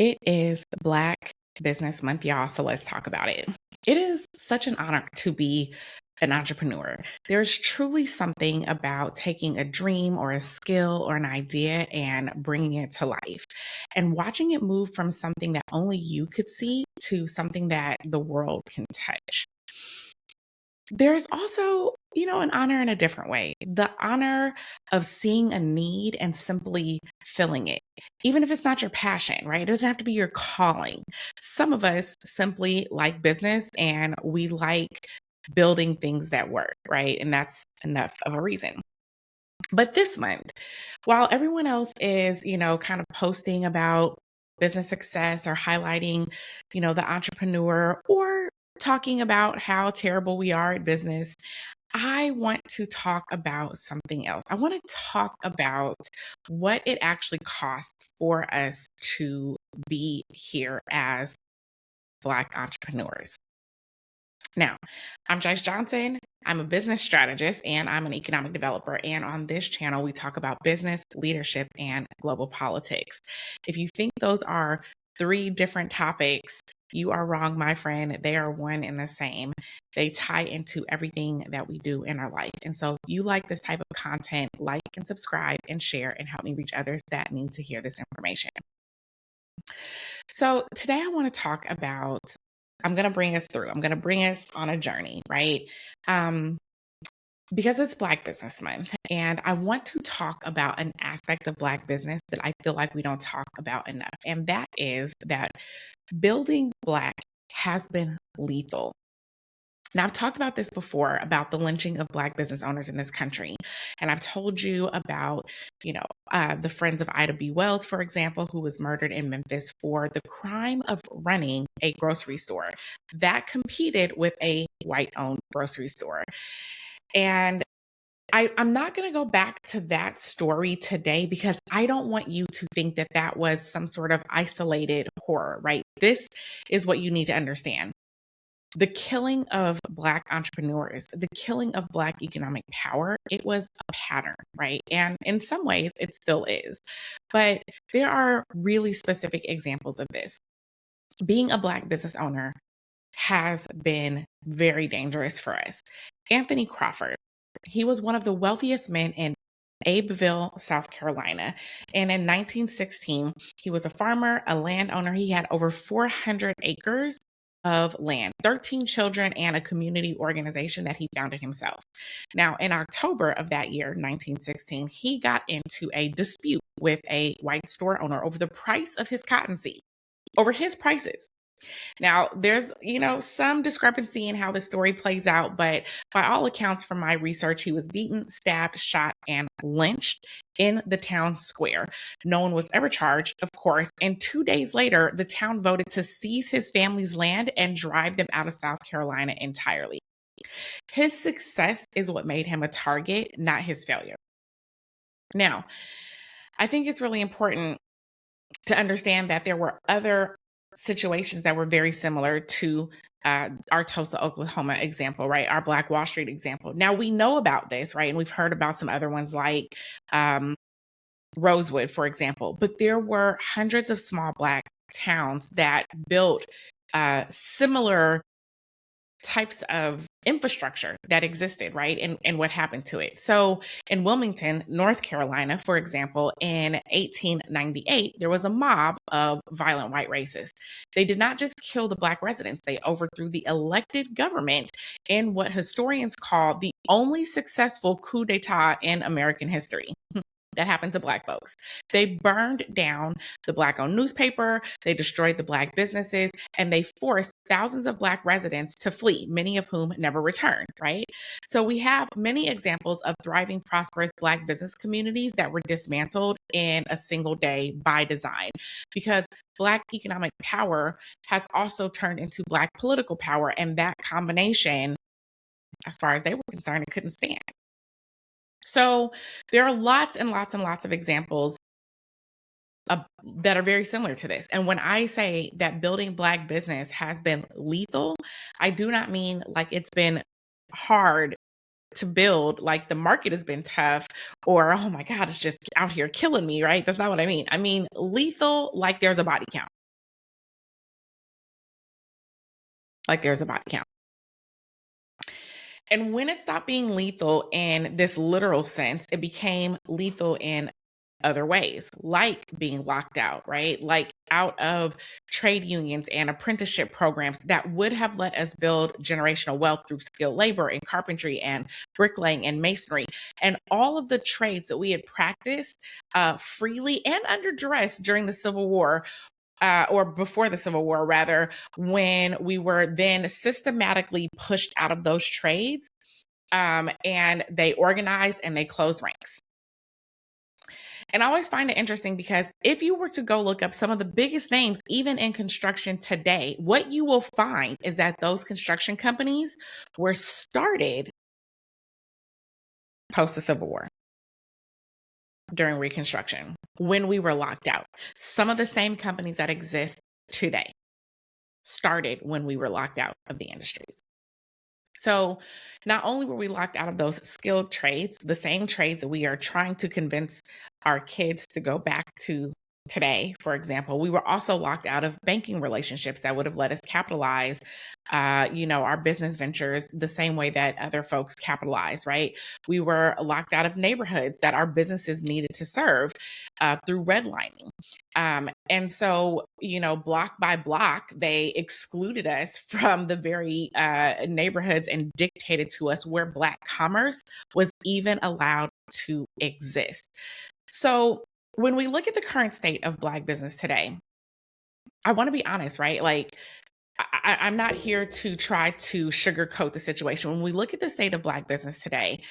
It is Black Business Month, y'all, so let's talk about it. It is such an honor to be an entrepreneur. There's truly something about taking a dream or a skill or an idea and bringing it to life and watching it move from something that only you could see to something that the world can touch. There's also, an honor in a different way. The honor of seeing a need and simply filling it, even if it's not your passion, right? It doesn't have to be your calling. Some of us simply like business and we like building things that work, right? And that's enough of a reason. But this month, while everyone else is, kind of posting about business success or highlighting, the entrepreneur or talking about how terrible we are at business, I want to talk about something else. I want to talk about what it actually costs for us to be here as Black entrepreneurs. Now, I'm Jice Johnson. I'm a business strategist and I'm an economic developer. And on this channel, we talk about business, leadership, and global politics. If you think those are three different topics, you are wrong, my friend. They are one and the same. They tie into everything that we do in our life. And so if you like this type of content, like and subscribe and share and help me reach others that need to hear this information. So today I want to talk about, I'm going to bring us through. I'm going to bring us on a journey, right? Because it's Black Business Month, and I want to talk about an aspect of Black business that I feel like we don't talk about enough, and that is that building Black has been lethal. Now, I've talked about this before about the lynching of Black business owners in this country. And I've told you about, the friends of Ida B. Wells, for example, who was murdered in Memphis for the crime of running a grocery store that competed with a white-owned grocery store. And I'm not going to go back to that story today because I don't want you to think that that was some sort of isolated horror, right? This is what you need to understand. The killing of Black entrepreneurs, the killing of Black economic power, it was a pattern, right? And in some ways, it still is. But there are really specific examples of this. Being a Black business owner has been very dangerous for us. Anthony Crawford, he was one of the wealthiest men in Abbeville, South Carolina. And in 1916, he was a farmer, a landowner. He had over 400 acres of land, 13 children, and a community organization that he founded himself. Now, in October of that year, 1916, he got into a dispute with a white store owner over the price of his cottonseed, over his prices. Now, there's, some discrepancy in how the story plays out, but by all accounts from my research, he was beaten, stabbed, shot, and lynched in the town square. No one was ever charged, of course. And 2 days later, the town voted to seize his family's land and drive them out of South Carolina entirely. His success is what made him a target, not his failure. Now, I think it's really important to understand that there were other situations that were very similar to our Tulsa, Oklahoma example, right? Our Black Wall Street example. Now we know about this, right? And we've heard about some other ones like Rosewood, for example, but there were hundreds of small Black towns that built similar types of infrastructure that existed, right? And what happened to it. So in Wilmington, North Carolina, for example, in 1898, there was a mob of violent white racists. They did not just kill the Black residents, they overthrew the elected government in what historians call the only successful coup d'etat in American history. That happened to Black folks. They burned down the Black-owned newspaper, they destroyed the Black businesses, and they forced thousands of Black residents to flee, many of whom never returned, right? So we have many examples of thriving, prosperous Black business communities that were dismantled in a single day by design, because Black economic power has also turned into Black political power, and that combination, as far as they were concerned, it couldn't stand. So there are lots and lots and lots of examples that are very similar to this. And when I say that building Black business has been lethal, I do not mean like it's been hard to build, like the market has been tough, or, oh my God, it's just out here killing me, right? That's not what I mean. I mean lethal, like there's a body count. like there's a body count. And when it stopped being lethal in this literal sense, it became lethal in other ways, like being locked out, right? Like out of trade unions and apprenticeship programs that would have let us build generational wealth through skilled labor and carpentry and bricklaying and masonry and all of the trades that we had practiced freely and under duress during the Civil War. Or before the Civil War, rather, when we were then systematically pushed out of those trades, and they organized and they closed ranks. And I always find it interesting because if you were to go look up some of the biggest names, even in construction today, what you will find is that those construction companies were started post the Civil War during Reconstruction when we were locked out. Some of the same companies that exist today started when we were locked out of the industries. So not only were we locked out of those skilled trades, the same trades that we are trying to convince our kids to go back to today, for example, we were also locked out of banking relationships that would have let us capitalize, our business ventures the same way that other folks capitalize, right? We were locked out of neighborhoods that our businesses needed to serve through redlining. And so, block by block, they excluded us from the very neighborhoods and dictated to us where Black commerce was even allowed to exist. So when we look at the current state of Black business today, I want to be honest, right? Like, I'm not here to try to sugarcoat the situation. When we look at the state of Black business today,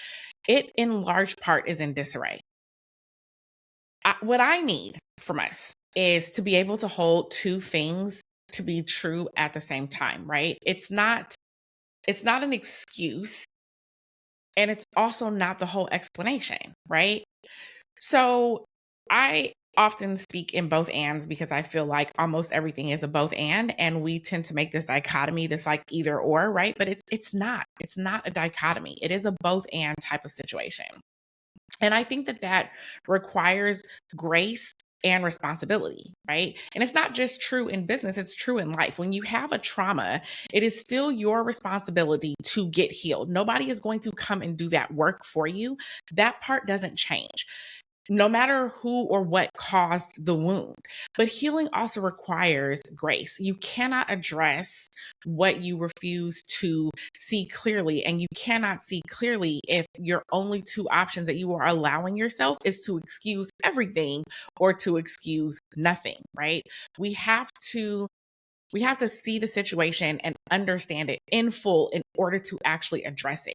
it in large part is in disarray. What I need from us is to be able to hold two things to be true at the same time, right? It's not an excuse, and it's also not the whole explanation, right? So I often speak in both ands because I feel like almost everything is a both and we tend to make this dichotomy, this like either or, right? But it's not a dichotomy. It is a both and type of situation. And I think that requires grace and responsibility, right? And it's not just true in business, it's true in life. When you have a trauma, it is still your responsibility to get healed. Nobody is going to come and do that work for you. That part doesn't change, no matter who or what caused the wound. But healing also requires grace. You cannot address what you refuse to see clearly, and you cannot see clearly if your only two options that you are allowing yourself is to excuse everything or to excuse nothing, right? We have to see the situation and understand it in full in order to actually address it.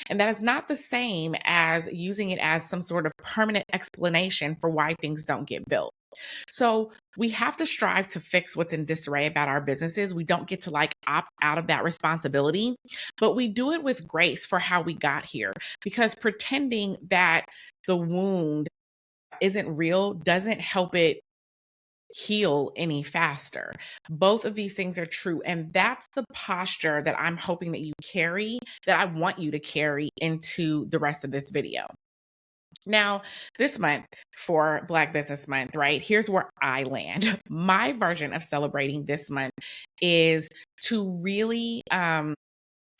And that is not the same as using it as some sort of permanent explanation for why things don't get built. So we have to strive to fix what's in disarray about our businesses. We don't get to like opt out of that responsibility, but we do it with grace for how we got here, because pretending that the wound isn't real doesn't help it heal any faster. Both of these things are true. And that's the posture that I'm hoping that you carry, that I want you to carry into the rest of this video. Now, this month for Black Business Month, right? Here's where I land. My version of celebrating this month is to really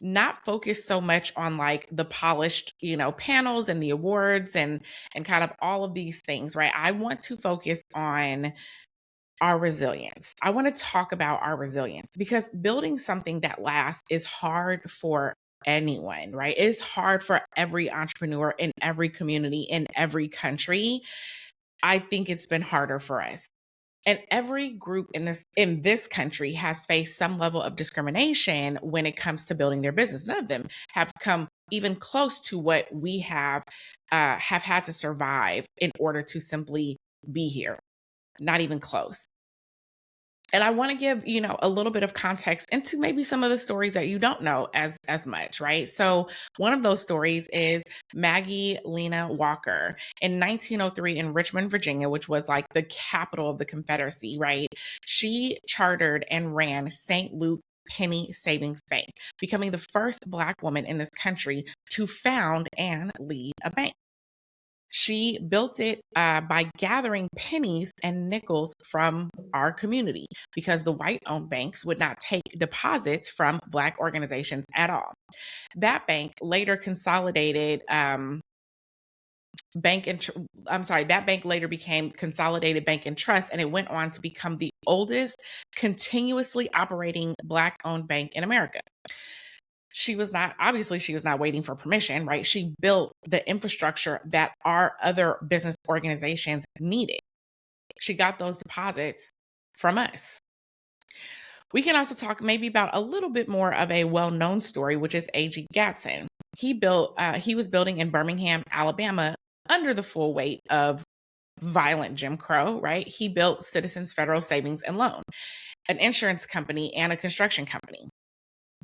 not focus so much on like the polished, panels and the awards and kind of all of these things, right? I want to focus on our resilience. I want to talk about our resilience because building something that lasts is hard for anyone, right? It's hard for every entrepreneur in every community, in every country. I think it's been harder for us. And every group in this country has faced some level of discrimination when it comes to building their business. None of them have come even close to what we have had to survive in order to simply be here. Not even close. And I want to give, a little bit of context into maybe some of the stories that you don't know as much, right? So one of those stories is Maggie Lena Walker in 1903 in Richmond, Virginia, which was like the capital of the Confederacy, right? She chartered and ran St. Luke Penny Savings Bank, becoming the first Black woman in this country to found and lead a bank. She built it by gathering pennies and nickels from our community because the white-owned banks would not take deposits from Black organizations at all. That bank later consolidated that bank later became Consolidated Bank and Trust, and it went on to become the oldest continuously operating Black-owned bank in America. She was not waiting for permission, right? She built the infrastructure that our other business organizations needed. She got those deposits from us. We can also talk maybe about a little bit more of a well-known story, which is A.G. Gatson. He was building in Birmingham, Alabama, under the full weight of violent Jim Crow, right? He built Citizens Federal Savings and Loan, an insurance company and a construction company.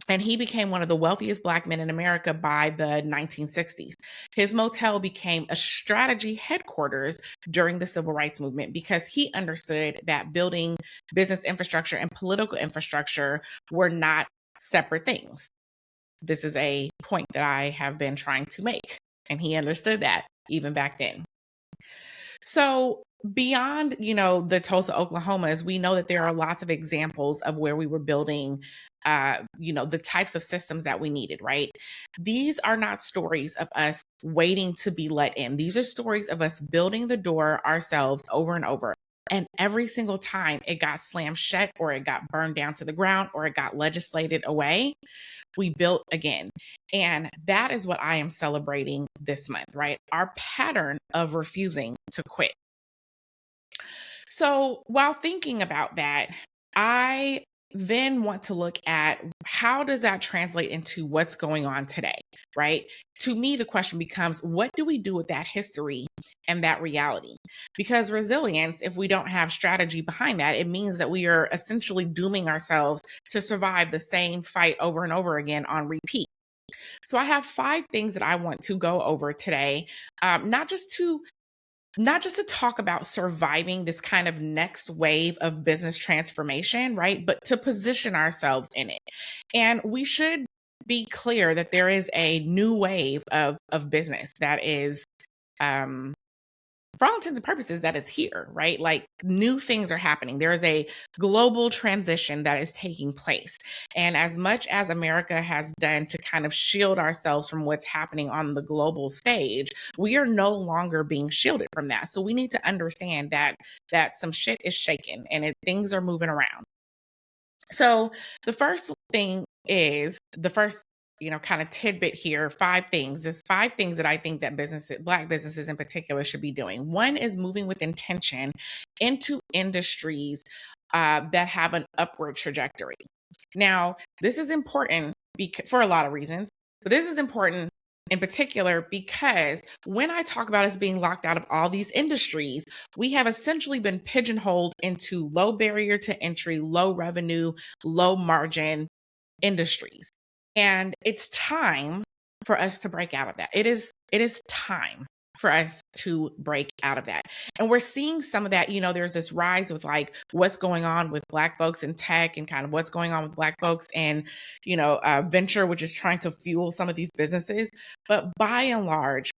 And he became one of the wealthiest Black men in America by the 1960s. His motel became a strategy headquarters during the civil rights movement because he understood that building business infrastructure and political infrastructure were not separate things. This is a point that I have been trying to make, and he understood that even back then. So beyond, the Tulsa, Oklahomas, we know that there are lots of examples of where we were building, the types of systems that we needed, right? These are not stories of us waiting to be let in. These are stories of us building the door ourselves over and over. And every single time it got slammed shut or it got burned down to the ground or it got legislated away, we built again. And that is what I am celebrating this month, right? Our pattern of refusing to quit. So while thinking about that, I then want to look at how does that translate into what's going on today, right? To me, the question becomes, what do we do with that history and that reality? Because resilience, if we don't have strategy behind that, it means that we are essentially dooming ourselves to survive the same fight over and over again on repeat. So I have 5 things that I want to go over today, not just to talk about surviving this kind of next wave of business transformation, right? But to position ourselves in it. And we should be clear that there is a new wave of business that is, for all intents and purposes, that is here, right? Like new things are happening. There is a global transition that is taking place. And as much as America has done to kind of shield ourselves from what's happening on the global stage, we are no longer being shielded from that. So we need to understand that some shit is shaking and things are moving around. So the first thing is kind of tidbit here, 5 things. There's 5 things that I think that Black businesses in particular should be doing. One is moving with intention into industries that have an upward trajectory. Now, this is important for a lot of reasons, but this is important in particular because when I talk about us being locked out of all these industries, we have essentially been pigeonholed into low barrier to entry, low revenue, low margin industries. And it's time for us to break out of that. It is time for us to break out of that. And we're seeing some of that, there's this rise with like what's going on with Black folks in tech and kind of what's going on with Black folks and, venture, which is trying to fuel some of these businesses. But by and large,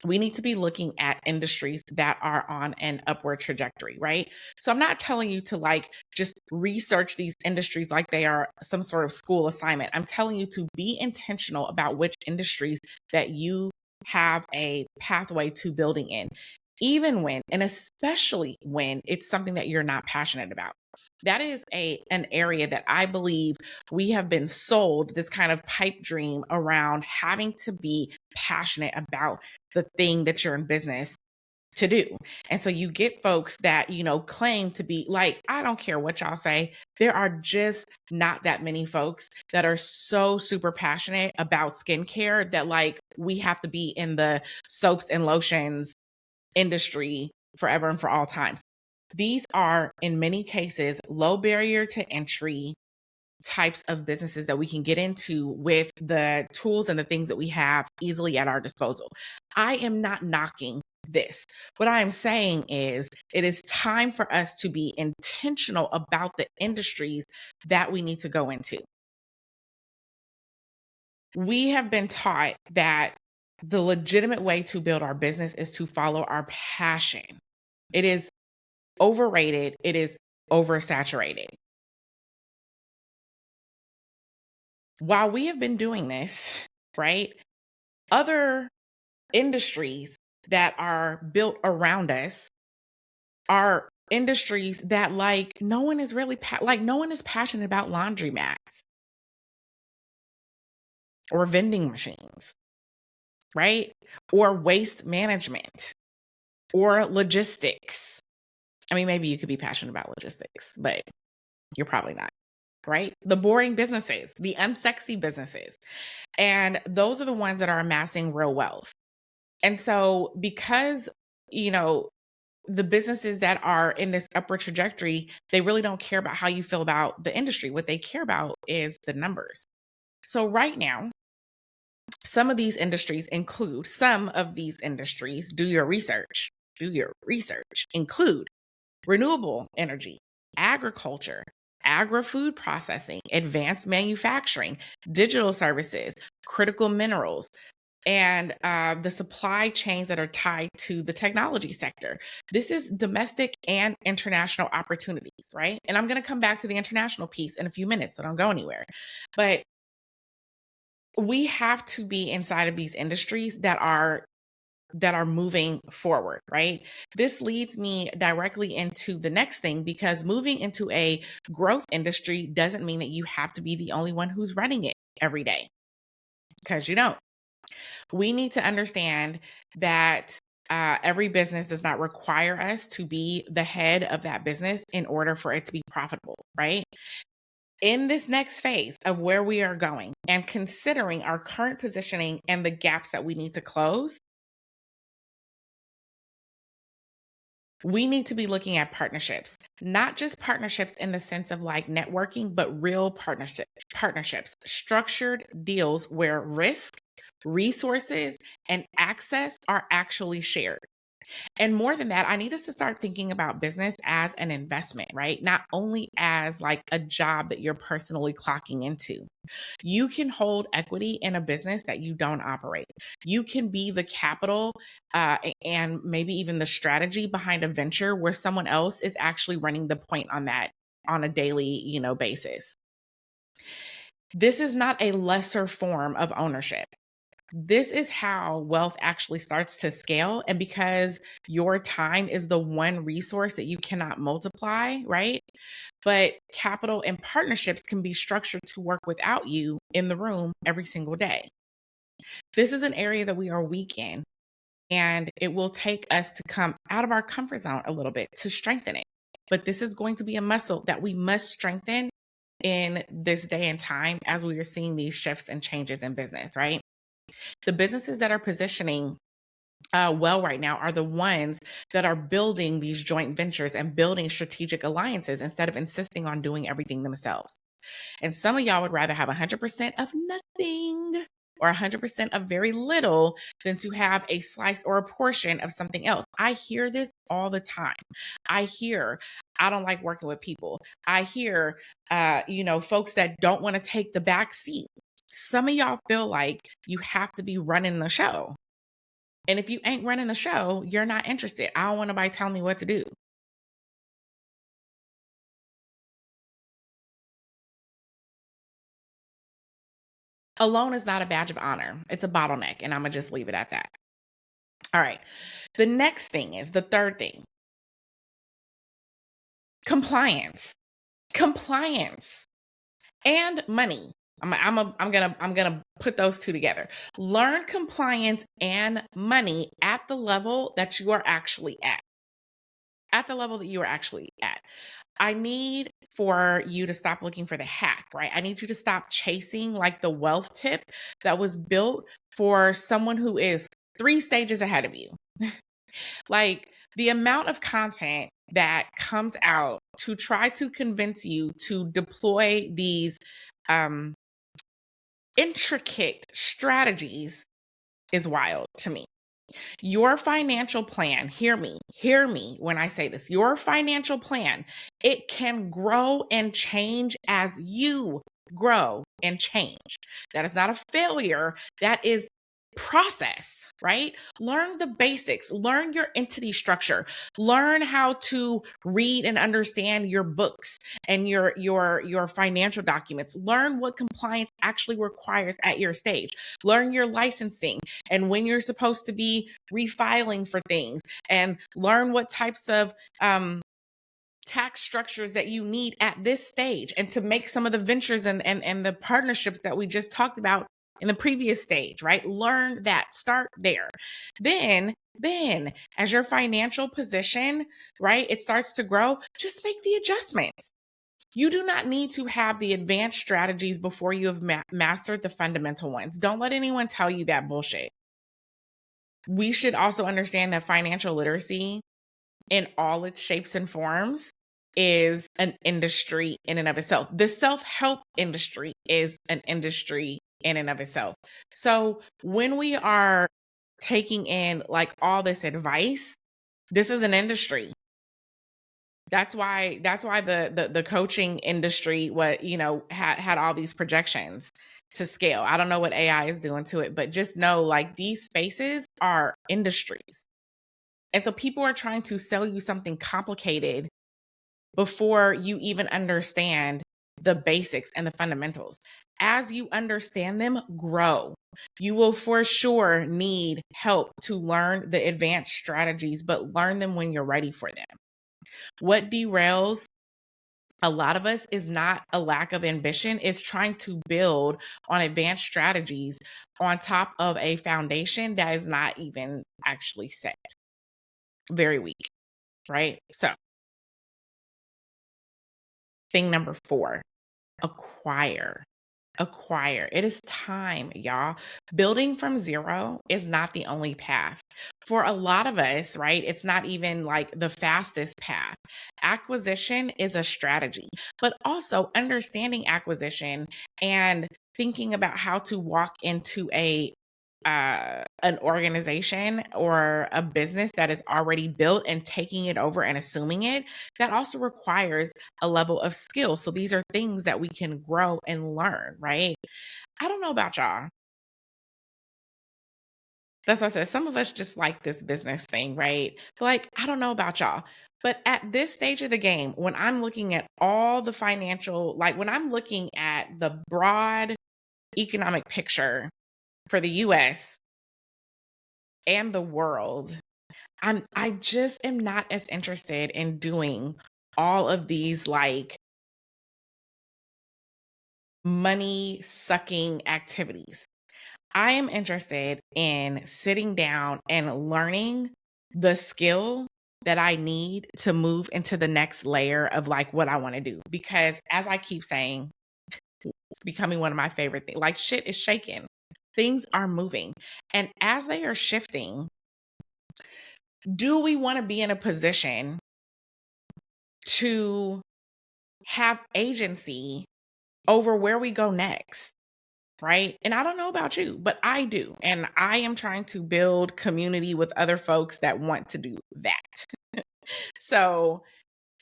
we need to be looking at industries that are on an upward trajectory, right? So I'm not telling you to just research these industries like they are some sort of school assignment. I'm telling you to be intentional about which industries that you have a pathway to building in, even when, and especially when it's something that you're not passionate about. That is an area that I believe we have been sold this kind of pipe dream around having to be passionate about the thing that you're in business to do. And so you get folks that, claim to be like, I don't care what y'all say. There are just not that many folks that are so super passionate about skincare that we have to be in the soaps and lotions industry forever and for all times. These are, in many cases, low barrier to entry types of businesses that we can get into with the tools and the things that we have easily at our disposal. I am not knocking this. What I am saying is it is time for us to be intentional about the industries that we need to go into. We have been taught that the legitimate way to build our business is to follow our passion. It is overrated. It is oversaturated. While we have been doing this, right, other industries that are built around us are industries that no one is really no one is passionate about laundromats or vending machines, right? Or waste management or logistics. I mean, maybe you could be passionate about logistics, but you're probably not, right? The boring businesses, the unsexy businesses. And those are the ones that are amassing real wealth. And so because, the businesses that are in this upward trajectory, they really don't care about how you feel about the industry. What they care about is the numbers. So right now, some of these industries, do your research, include renewable energy, agriculture, agri-food processing, advanced manufacturing, digital services, critical minerals, and the supply chains that are tied to the technology sector. This is domestic and international opportunities, right? And I'm going to come back to the international piece in a few minutes, so don't go anywhere. But we have to be inside of these industries that are moving forward, right? This leads me directly into the next thing, because moving into a growth industry doesn't mean that you have to be the only one who's running it every day, because you don't. We need to understand that every business does not require us to be the head of that business in order for it to be profitable, right? In this next phase of where we are going and considering our current positioning and the gaps that we need to close, we need to be looking at partnerships, not just partnerships in the sense of networking, but real partnerships, structured deals where risk, resources, and access are actually shared. And more than that, I need us to start thinking about business as an investment, right? Not only as a job that you're personally clocking into. You can hold equity in a business that you don't operate. You can be the capital and maybe even the strategy behind a venture where someone else is actually running the point on that on a daily, basis. This is not a lesser form of ownership. This is how wealth actually starts to scale. And because your time is the one resource that you cannot multiply, right? But capital and partnerships can be structured to work without you in the room every single day. This is an area that we are weak in, and it will take us to come out of our comfort zone a little bit to strengthen it. But this is going to be a muscle that we must strengthen in this day and time as we are seeing these shifts and changes in business, right? The businesses that are positioning well right now are the ones that are building these joint ventures and building strategic alliances instead of insisting on doing everything themselves. And some of y'all would rather have 100% of nothing or 100% of very little than to have a slice or a portion of something else. I hear this all the time. I hear, I don't like working with people. I hear, folks that don't want to take the back seat. Some of y'all feel like you have to be running the show. And if you ain't running the show, you're not interested. I don't want nobody telling me what to do. Alone is not a badge of honor. It's a bottleneck, and I'm going to just leave it at that. All right. The next thing is the third thing. Compliance and money. I'm gonna put those two together. Learn compliance and money at the level that you are actually at. At the level that you are actually at. I need for you to stop looking for the hack, right? I need you to stop chasing the wealth tip that was built for someone who is 3 stages ahead of you. The amount of content that comes out to try to convince you to deploy these intricate strategies is wild to me. Your financial plan, hear me when I say this, your financial plan, it can grow and change as you grow and change. That is not a failure. That is process, right? Learn the basics, learn your entity structure, learn how to read and understand your books and your financial documents. Learn what compliance actually requires at your stage. Learn your licensing and when you're supposed to be refiling for things, and learn what types of tax structures that you need at this stage, and to make some of the ventures and the partnerships that we just talked about in the previous stage, right? Learn that, start there. Then as your financial position, right, it starts to grow, just make the adjustments. You do not need to have the advanced strategies before you have mastered the fundamental ones. Don't let anyone tell you that bullshit. We should also understand that financial literacy in all its shapes and forms is an industry in and of itself. The self-help industry is an industry in and of itself. So when we are taking in like all this advice, this is an industry. That's why the coaching industry had all these projections to scale. I don't know what AI is doing to it, but just know like these spaces are industries. And so people are trying to sell you something complicated before you even understand the basics and the fundamentals. As you understand them, grow. You will for sure need help to learn the advanced strategies, but learn them when you're ready for them. What derails a lot of us is not a lack of ambition, it's trying to build on advanced strategies on top of a foundation that is not even actually set. Very weak, right? So, thing number 4, acquire. Acquire. It is time, y'all. Building from zero is not the only path. For a lot of us, right, it's not even like the fastest path. Acquisition is a strategy, but also understanding acquisition and thinking about how to walk into an organization or a business that is already built and taking it over and assuming it, that also requires a level of skill. So these are things that we can grow and learn, right? I don't know about y'all. That's why I said some of us just like this business thing, right? But like, I don't know about y'all. But at this stage of the game, when I'm looking at all the financial, like when I'm looking at the broad economic picture for the US and the world, I just am not as interested in doing all of these like money sucking activities. I am interested in sitting down and learning the skill that I need to move into the next layer of like what I want to do. Because as I keep saying, it's becoming one of my favorite things. Like shit is shaking. Things are moving. And as they are shifting, do we want to be in a position to have agency over where we go next? Right. And I don't know about you, but I do. And I am trying to build community with other folks that want to do that. So,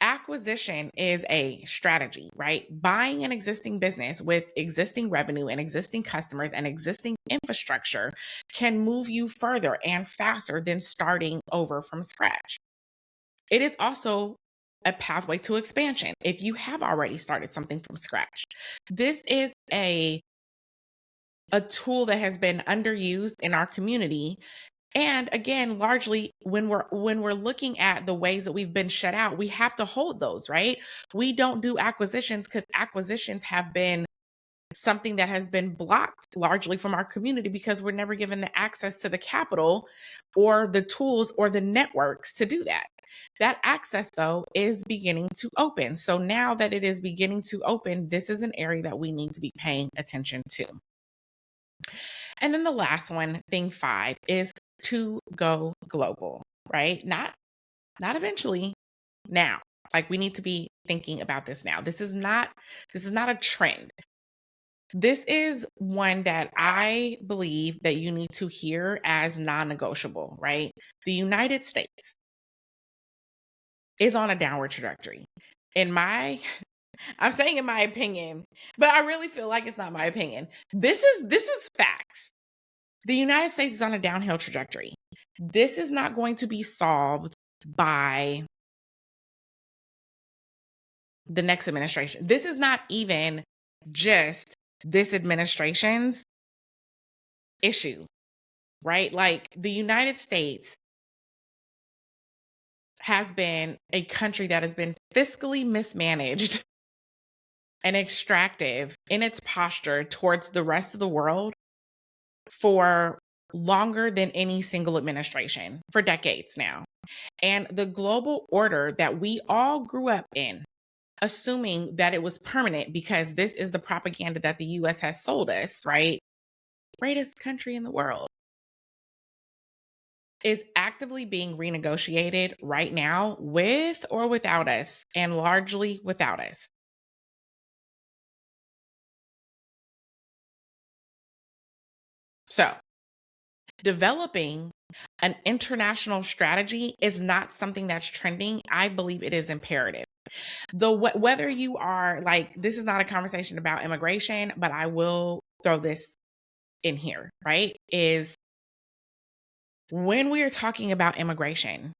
acquisition is a strategy, right? Buying an existing business with existing revenue and existing customers and existing infrastructure can move you further and faster than starting over from scratch. It is also a pathway to expansion if you have already started something from scratch. This is a tool that has been underused in our community, and again, largely when we're looking at the ways that we've been shut out, we have to hold those, right? We don't do acquisitions because acquisitions have been something that has been blocked largely from our community because we're never given the access to the capital or the tools or the networks to do that. That access, though, is beginning to open. So now that it is beginning to open, this is an area that we need to be paying attention to. And then the last one, thing 5, is to go global, right? Not eventually, now. Like we need to be thinking about this now. This is not a trend. This is one that I believe that you need to hear as non-negotiable, right? The United States is on a downward trajectory. I'm saying in my opinion, but I really feel like it's not my opinion. This is facts. The United States is on a downhill trajectory. This is not going to be solved by the next administration. This is not even just this administration's issue, right? Like, the United States has been a country that has been fiscally mismanaged and extractive in its posture towards the rest of the world for longer than any single administration, for decades now. And the global order that we all grew up in, assuming that it was permanent because this is the propaganda that the US has sold us, right? Greatest country in the world, is actively being renegotiated right now with or without us, and largely without us. So, developing an international strategy is not something that's trending. I believe it is imperative. Whether you are like, this is not a conversation about immigration, but I will throw this in here, right? Is when we are talking about immigration,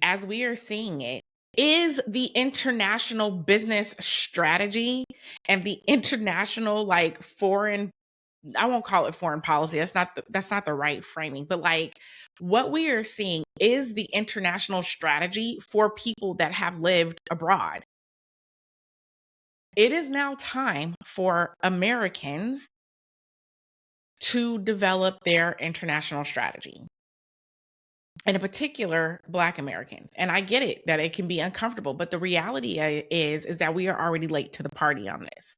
as we are seeing it, is the international business strategy and the international, like, foreign, I won't call it foreign policy. That's not the right framing, but like, what we are seeing is the international strategy for people that have lived abroad. It is now time for Americans to develop their international strategy, and in particular, Black Americans. And I get it that it can be uncomfortable, but the reality is that we are already late to the party on this.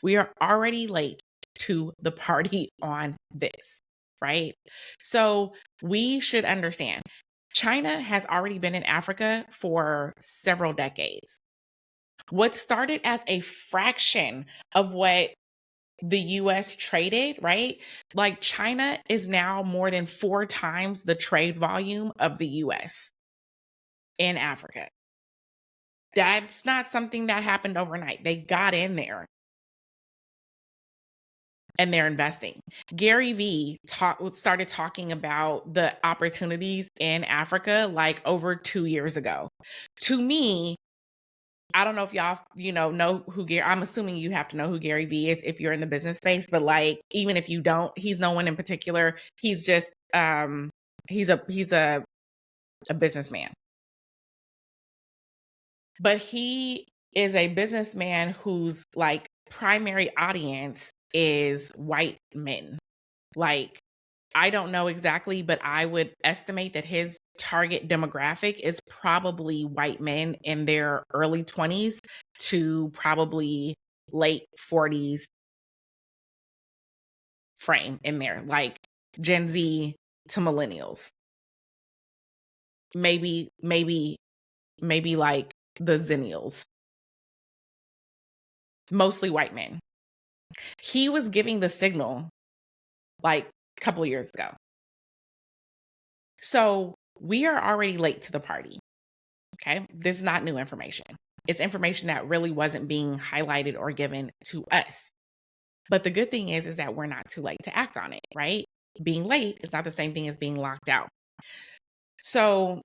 We are already late to the party on this, right? So we should understand, China has already been in Africa for several decades. What started as a fraction of what the US traded, right? Like, China is now more than 4 times the trade volume of the US in Africa. That's not something that happened overnight. They got in there and they're investing. Gary Vee started talking about the opportunities in Africa like over 2 years ago. To me, I don't know if y'all, know who Gary, I'm assuming you have to know who Gary Vee is if you're in the business space, but like, even if you don't, he's no one in particular. He's just, he's a businessman. But he is a businessman whose like primary audience is white men. Like, I don't know exactly, but I would estimate that his target demographic is probably white men in their early 20s to probably late 40s frame in there, like Gen Z to millennials. Maybe like the Zennials. Mostly white men. He was giving the signal like a couple of years ago. So we are already late to the party. Okay. This is not new information. It's information that really wasn't being highlighted or given to us. But the good thing is that we're not too late to act on it, right? Being late is not the same thing as being locked out. So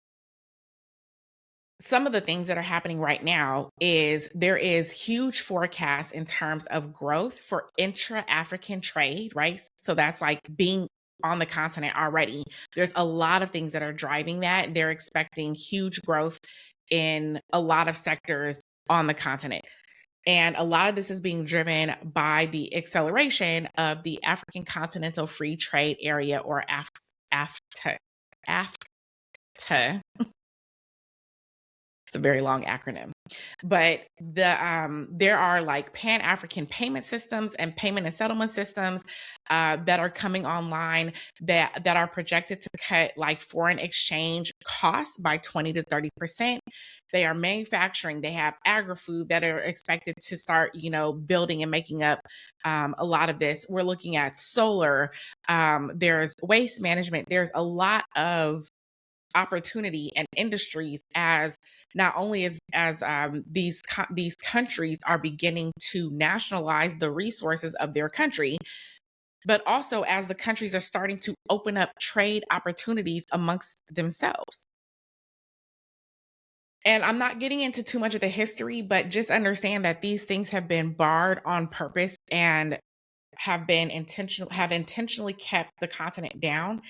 some of the things that are happening right now is there is huge forecasts in terms of growth for intra-African trade, right? So that's like being on the continent already. There's a lot of things that are driving that. They're expecting huge growth in a lot of sectors on the continent. And a lot of this is being driven by the acceleration of the African Continental Free Trade Area, or AFTA. AFTA. It's a very long acronym. But there are like Pan-African payment systems and payment and settlement systems that are coming online that are projected to cut like foreign exchange costs by 20 to 30%. They are manufacturing. They have agri-food that are expected to start, building and making up a lot of this. We're looking at solar. There's waste management. There's a lot of opportunity and industries, as not only as these countries are beginning to nationalize the resources of their country, but also as the countries are starting to open up trade opportunities amongst themselves. And I'm not getting into too much of the history, but just understand that these things have been barred on purpose and have intentionally kept the continent down.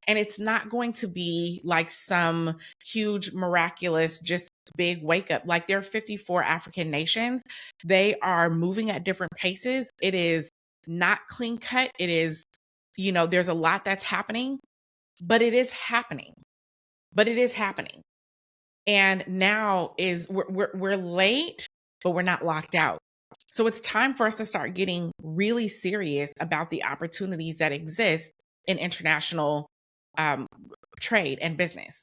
And it's not going to be like some huge miraculous just big wake up. Like, there are 54 African nations. They are moving at different paces. It is not clean cut. It is, there's a lot that's happening, but it is happening. But it is happening. And now is we're late, but we're not locked out. So it's time for us to start getting really serious about the opportunities that exist in international trade and business.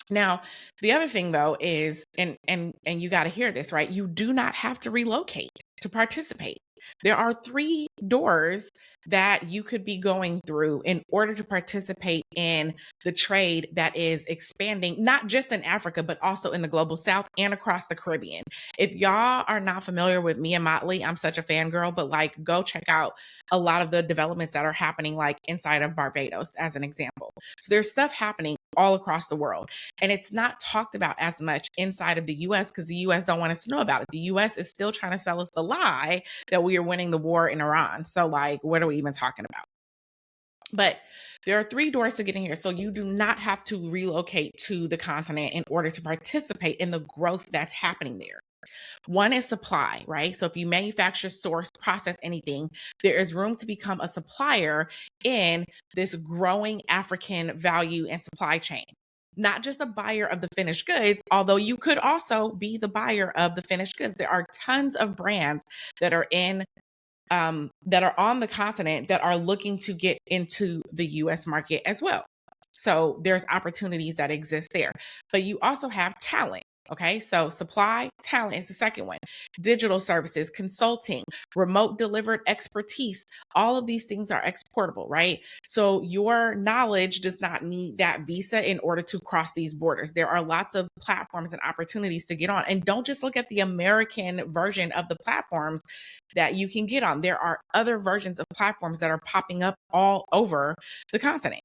Now, the other thing though is, and you got to hear this, right? You do not have to relocate to participate. There are 3 doors that you could be going through in order to participate in the trade that is expanding, not just in Africa, but also in the global South and across the Caribbean. If y'all are not familiar with Mia Motley, I'm such a fangirl, but like, go check out a lot of the developments that are happening, like inside of Barbados, as an example. So there's stuff happening all across the world. And it's not talked about as much inside of the US because the US don't want us to know about it. The US is still trying to sell us the lie that we are winning the war in Iran. So, like, what are we even talking about? But there are 3 doors to getting here. So you do not have to relocate to the continent in order to participate in the growth that's happening there. One is supply, right? So if you manufacture, source, process anything, there is room to become a supplier in this growing African value and supply chain. Not just a buyer of the finished goods, although you could also be the buyer of the finished goods. There are tons of brands that are that are on the continent that are looking to get into the US market as well. So there's opportunities that exist there. But you also have talent. Okay, so supply, talent is the second one. Digital services, consulting, remote delivered expertise, all of these things are exportable, right? So your knowledge does not need that visa in order to cross these borders. There are lots of platforms and opportunities to get on. And don't just look at the American version of the platforms that you can get on. There are other versions of platforms that are popping up all over the continent.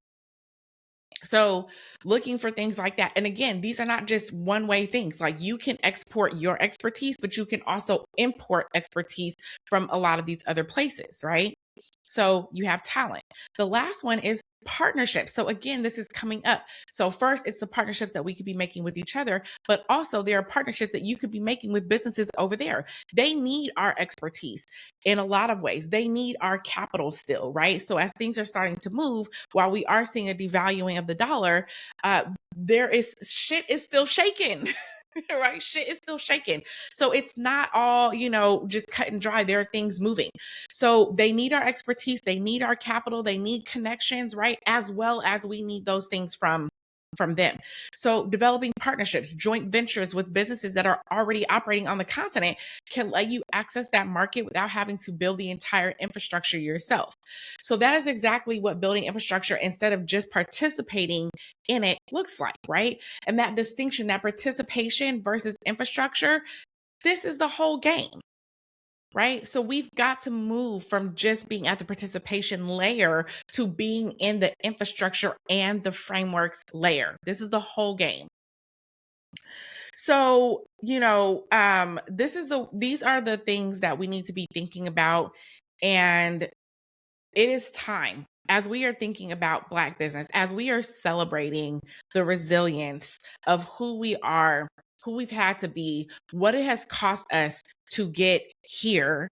So looking for things like that. And again, these are not just one way things. Like, you can export your expertise, but you can also import expertise from a lot of these other places, right? So you have talent. The last one is partnerships. So again, this is coming up. So first, it's the partnerships that we could be making with each other, but also there are partnerships that you could be making with businesses over there. They need our expertise in a lot of ways. They need our capital still, right? So as things are starting to move, while we are seeing a devaluing of the dollar, shit is still shaking. Right? Shit is still shaking. So it's not all, just cut and dry. There are things moving. So they need our expertise. They need our capital. They need connections, right? As well as we need those things from them. So developing partnerships, joint ventures with businesses that are already operating on the continent can let you access that market without having to build the entire infrastructure yourself. So that is exactly what building infrastructure instead of just participating in it looks like, right? And that distinction, that participation versus infrastructure, this is the whole game. Right? So we've got to move from just being at the participation layer to being in the infrastructure and the frameworks layer. This is the whole game. So, these are the things that we need to be thinking about. And it is time, as we are thinking about Black business, as we are celebrating the resilience of who we are, who we've had to be, what it has cost us to get here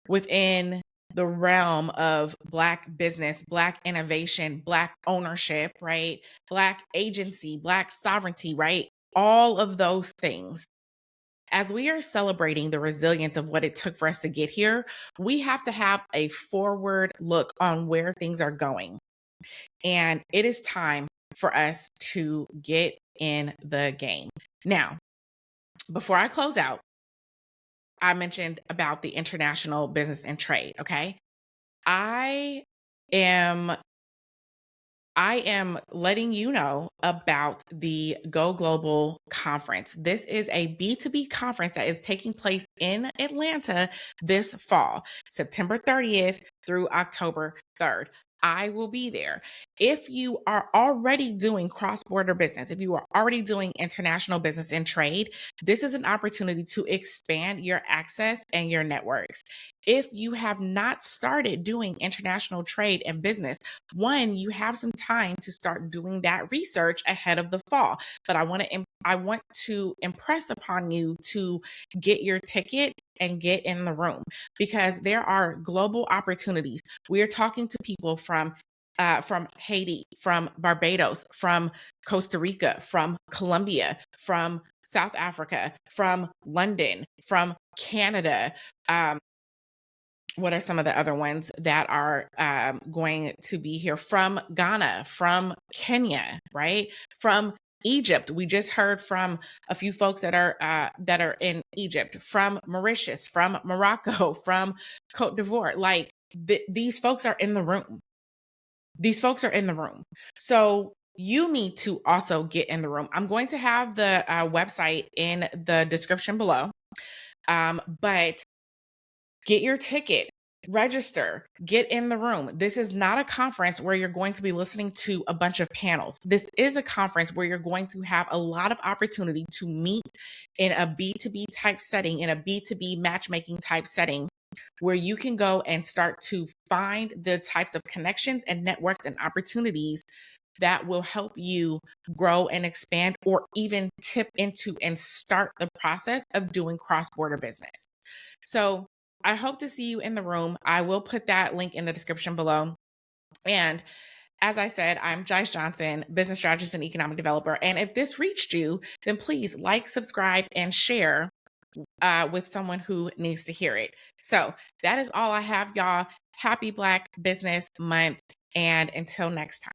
within the realm of Black business, Black innovation, Black ownership, right? Black agency, Black sovereignty, right? All of those things. As we are celebrating the resilience of what it took for us to get here, we have to have a forward look on where things are going. And it is time for us to get in the game. Now, before I close out, I mentioned about the international business and trade. Okay. I am I am letting you know about the Go Global conference. This is a B2B conference that is taking place in Atlanta this fall, September 30th through October 3rd. I will be there. If you are already doing cross border business, if you are already doing international business and trade, this is an opportunity to expand your access and your networks. If you have not started doing international trade and business, one, you have some time to start doing that research ahead of the fall. But I want to impress upon you to get your ticket and get in the room, because there are global opportunities. We are talking to people from Haiti, from Barbados, from Costa Rica, from Colombia, from South Africa, from London, from Canada. What are some of the other ones that are going to be here? From Ghana, from Kenya, right? From Egypt. We just heard from a few folks that are in Egypt, from Mauritius, from Morocco, from Cote d'Ivoire. Like these folks are in the room. These folks are in the room. So you need to also get in the room. I'm going to have the website in the description below. But get your ticket, register, get in the room. This is not a conference where you're going to be listening to a bunch of panels. This is a conference where you're going to have a lot of opportunity to meet in a B2B type setting, in a B2B matchmaking type setting, where you can go and start to find the types of connections and networks and opportunities that will help you grow and expand, or even tip into and start the process of doing cross-border business. So I hope to see you in the room. I will put that link in the description below. And as I said, I'm Jice Johnson, business strategist and economic developer. And if this reached you, then please like, subscribe, and share with someone who needs to hear it. So that is all I have, y'all. Happy Black Business Month. And until next time.